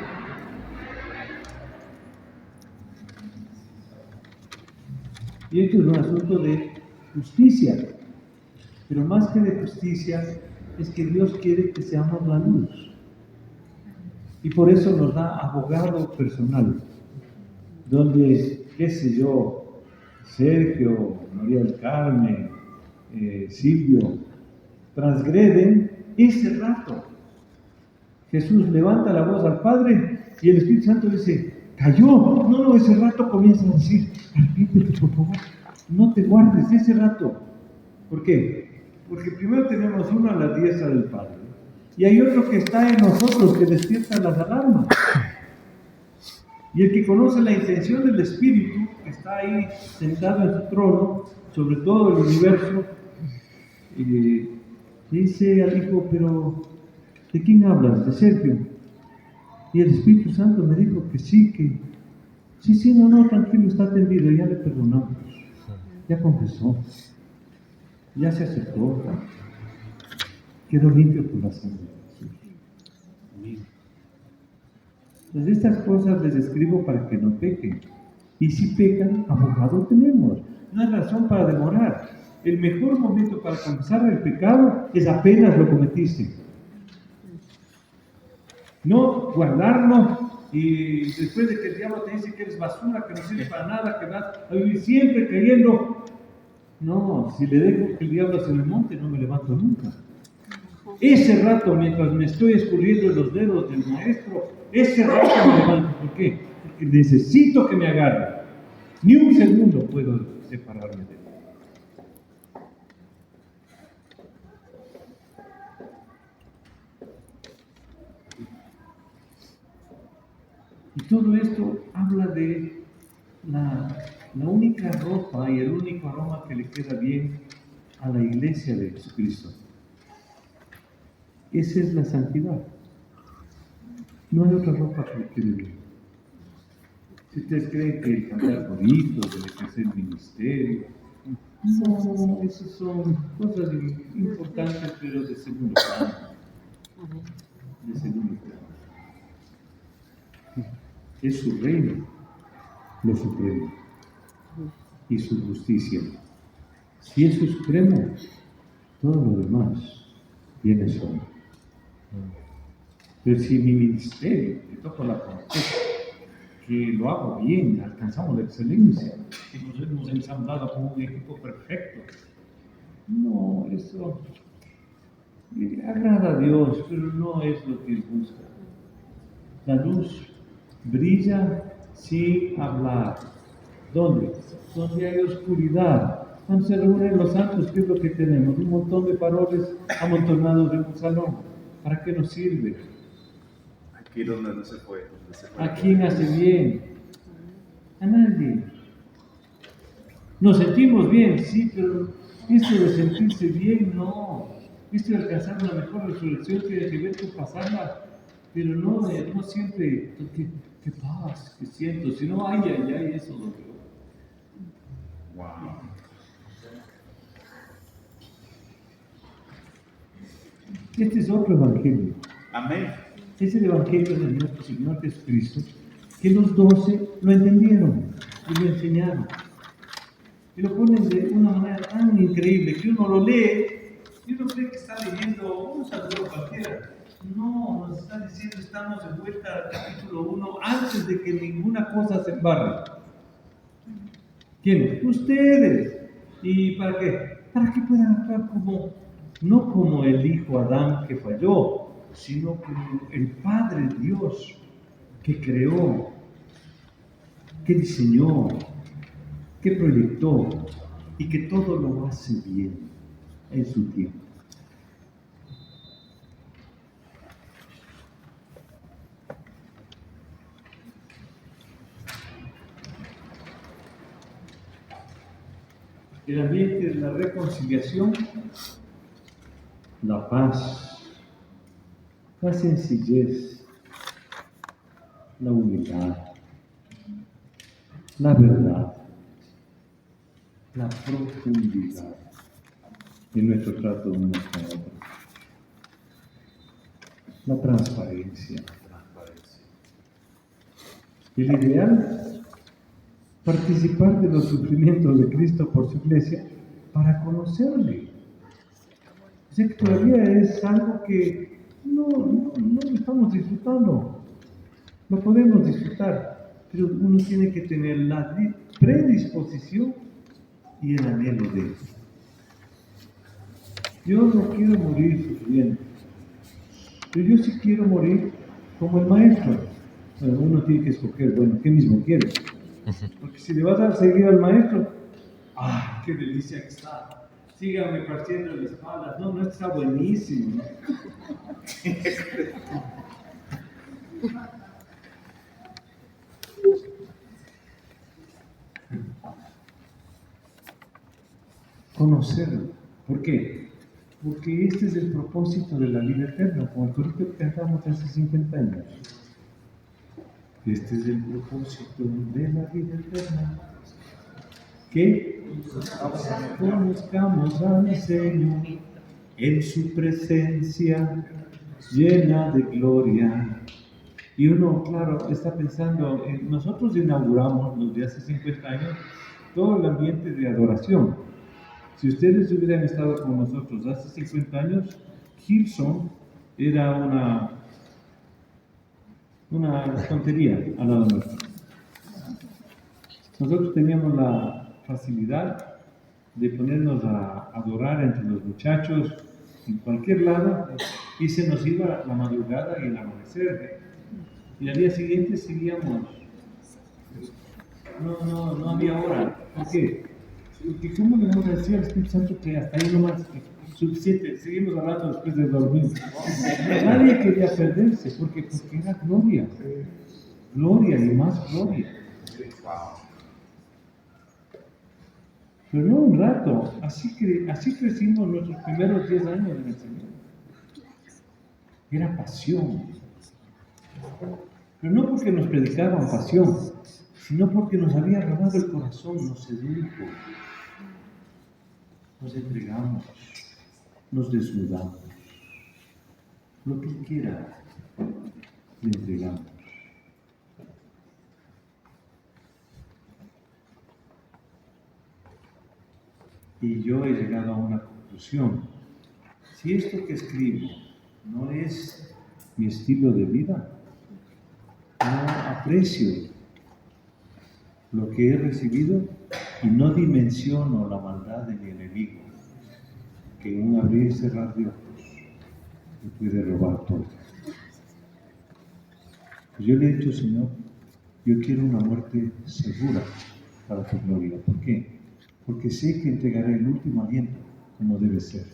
Y esto es un asunto de justicia. Pero más que de justicia, es que Dios quiere que seamos la luz. Y por eso nos da abogado personal, donde, qué sé yo, Sergio, María del Carmen, Silvio, transgreden ese rato. Jesús levanta la voz al Padre y el Espíritu Santo dice, cayó. No, ese rato comienza a decir, arrepiéntete por favor, no te guardes ese rato. ¿Por qué? Porque primero tenemos uno a la diestra del Padre y hay otro que está en nosotros que despierta las alarmas. Y el que conoce la intención del Espíritu, que está ahí sentado en su trono, sobre todo el universo, dice al Hijo, pero ¿de quién hablas? ¿De Sergio? Y el Espíritu Santo me dijo que sí, no, tranquilo, está atendido, ya le perdonamos, ya confesó, ya se acercó, quedó limpio por la sangre de Jesús. Entonces estas cosas les escribo para que no pequen. Y si pecan, abogado tenemos. No hay razón para demorar. El mejor momento para confesar el pecado es apenas lo cometiste. No guardarlo y después de que el diablo te dice que eres basura, que no sirve para nada, que vas a vivir siempre cayendo. No, si le dejo que el diablo se me monte, no me levanto nunca. Ese rato, mientras me estoy escurriendo en los dedos del maestro, ese rato me levanto. ¿Por qué? Porque necesito que me agarre. Ni un segundo puedo separarme de él. Y todo esto habla de la única ropa y el único aroma que le queda bien a la iglesia de Jesucristo. Esa es la santidad. No hay otra ropa que le quede bien. Si ustedes creen que cantar bonitos, debe crecer el ministerio, no, esas son cosas importantes, pero de segundo plano. De segundo plano. Es su reino, lo supremo, y su justicia. Si es su supremo, todo lo demás viene solo. Pero si mi ministerio, le toco la promesa, que lo hago bien, alcanzamos la excelencia, que nos hemos ensamblado como un equipo perfecto, no, eso agrada a Dios, pero no es lo que Él busca. La luz brilla sin hablar. ¿Dónde? Donde hay oscuridad. Cuando se reúnen los santos, ¿qué es lo que tenemos? Un montón de faroles amontonados en un salón. ¿Para qué nos sirve? Aquí donde no se fue. ¿A quién hace bien? A nadie. Nos sentimos bien, sí, pero esto de sentirse bien, no. Esto de alcanzar una mejor resurrección tiene que ver con pasarla, pero no siempre, qué paz que siento, sino ay, eso lo veo. Wow. Este es otro evangelio. Amén. Es el evangelio de nuestro Señor Jesucristo, que los 12 lo entendieron y lo enseñaron. Y lo ponen de una manera tan increíble que uno lo lee y uno cree que está leyendo un saludo cualquiera. No, nos está diciendo, estamos de vuelta al capítulo 1 antes de que ninguna cosa se embarre. ¿Quién? Ustedes. ¿Y para qué? Para que puedan actuar no como el hijo Adán que falló, sino como el Padre Dios que creó, que diseñó, que proyectó y que todo lo hace bien en su tiempo. El ambiente de la reconciliación, la paz, la sencillez, la humildad, la verdad, la profundidad de nuestro trato unos con otros, la transparencia. El ideal, participar de los sufrimientos de Cristo por su iglesia para conocerle. O sea que todavía es algo que no estamos disfrutando. Lo podemos disfrutar, pero uno tiene que tener la predisposición y el anhelo de eso. Yo no quiero morir sufriendo, pero yo sí quiero morir como el maestro. Bueno, uno tiene que escoger, bueno, ¿qué mismo quiere? Porque si le vas a seguir al maestro, ¡ah, qué delicia que está! Síganme partiendo la espalda. No, está buenísimo, ¿no? Conocerlo. ¿Por qué? Porque este es el propósito de la vida eterna, como el corito que cantamos hace 50 años. Este es el propósito de la vida eterna. Que conozcamos al Señor en su presencia llena de gloria. Y uno, claro, está pensando, nosotros inauguramos los de hace 50 años todo el ambiente de adoración. Si ustedes hubieran estado con nosotros hace 50 años, Hillsong era una tontería al lado nuestro. Nosotros teníamos la facilidad de ponernos a adorar entre los muchachos en cualquier lado y se nos iba la madrugada y el amanecer. Y al día siguiente seguíamos. No había hora. ¿Por qué? Porque ¿cómo le vamos a decir al Espíritu Santo que hasta ahí nomás suficiente? Seguimos hablando después de dormir. Nadie quería perderse porque era gloria. Gloria y más gloria. Pero no un rato, así crecimos nuestros primeros 10 años en el Señor. Era pasión. Pero no porque nos predicaban pasión, sino porque nos había robado el corazón, nos sedujo. Nos entregamos, nos desnudamos. Lo que quiera, le entregamos. Y yo he llegado a una conclusión. Si esto que escribo no es mi estilo de vida, no aprecio lo que he recibido y no dimensiono la maldad de mi enemigo, que en un abrir y cerrar de ojos me puede robar todo. Pues yo le he dicho, Señor, yo quiero una muerte segura para tu gloria. ¿Por qué? Porque sé que entregaré el último aliento como debe ser,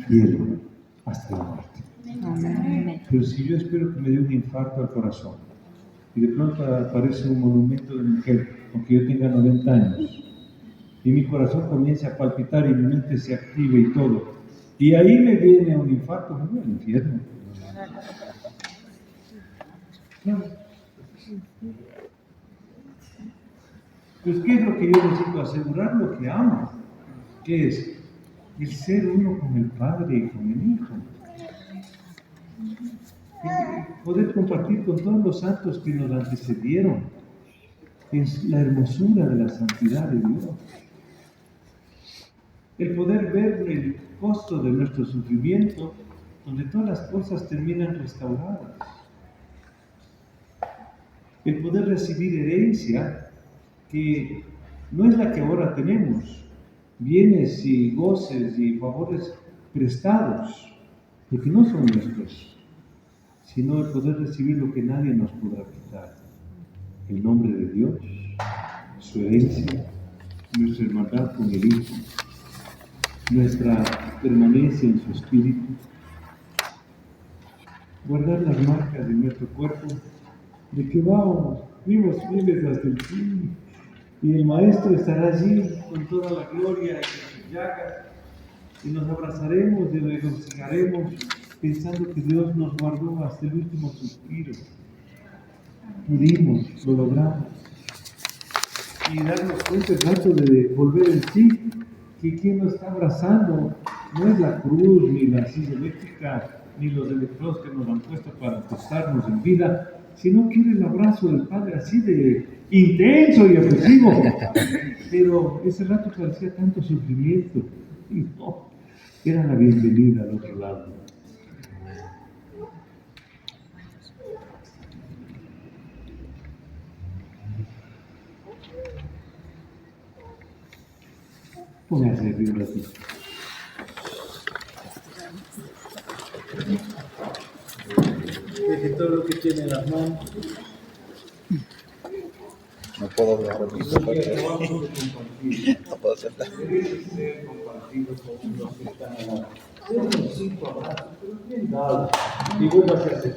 fiel hasta la muerte. Amén. Pero si yo espero que me dé un infarto al corazón y de pronto aparece un monumento de mujer, aunque yo tenga 90 años, y mi corazón comienza a palpitar y mi mente se active y todo, y ahí me viene un infarto, me voy al infierno. Claro. Pues, ¿qué es lo que yo necesito? Asegurar lo que amo. ¿Qué es? El ser uno con el Padre y con el Hijo. Y poder compartir con todos los santos que nos antecedieron. Es la hermosura de la santidad de Dios. El poder ver el costo de nuestro sufrimiento, donde todas las cosas terminan restauradas. El poder recibir herencia, que no es la que ahora tenemos, bienes y goces y favores prestados, porque no son nuestros, sino el poder recibir lo que nadie nos podrá quitar, el nombre de Dios, su herencia, nuestra hermandad con el Hijo, nuestra permanencia en su Espíritu, guardar las marcas de nuestro cuerpo, de que vamos fieles hasta el fin. Y el Maestro estará allí con toda la gloria y sus llagas, y nos abrazaremos y nos regocijaremos pensando que Dios nos guardó hasta el último suspiro. pudimos, lo logramos. Y darnos cuenta el rato de volver en sí, que quien nos está abrazando no es la cruz, ni la silla eléctrica, ni los electrodos que nos han puesto para acostarnos en vida, sino que era el abrazo del Padre así de intenso y efusivo. Pero ese rato parecía tanto sufrimiento, y no, era la bienvenida al otro lado. Póngase a servir un ratito. Deje todo lo que tiene en las manos. No puedo hablar de eso. No puedo aceptar. Debe ser compartido con los que están al lado. Son 5 abrazos, pero bien dados. Y vuelva a hacer.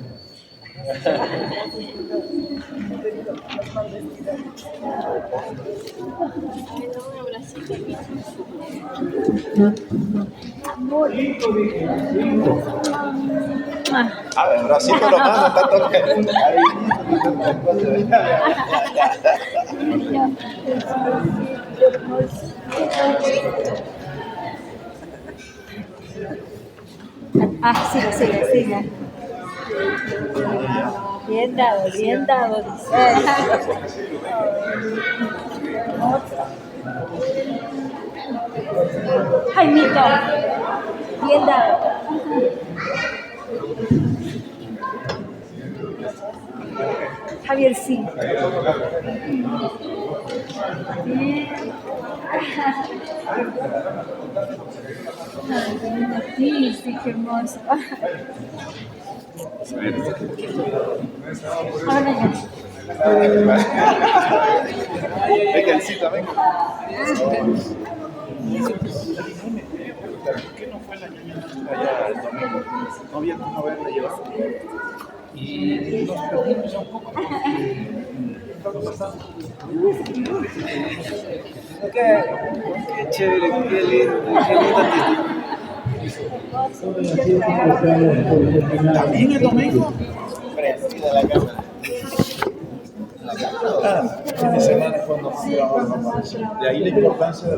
A ver, bracito lo mando, está tocando. Siga. Bien dado, Jaimito, bien dado. Javier, sí. Bien. Sí, qué hermoso. Ahora Venga, sí, venga. ¿Por qué no fue la niña allá el domingo? No había cómo haberla llevado. Y nos perdimos un poco qué chévere, qué linda. ¿También el domingo? Prendida la cámara. Fin de semana cuando de ahí la importancia de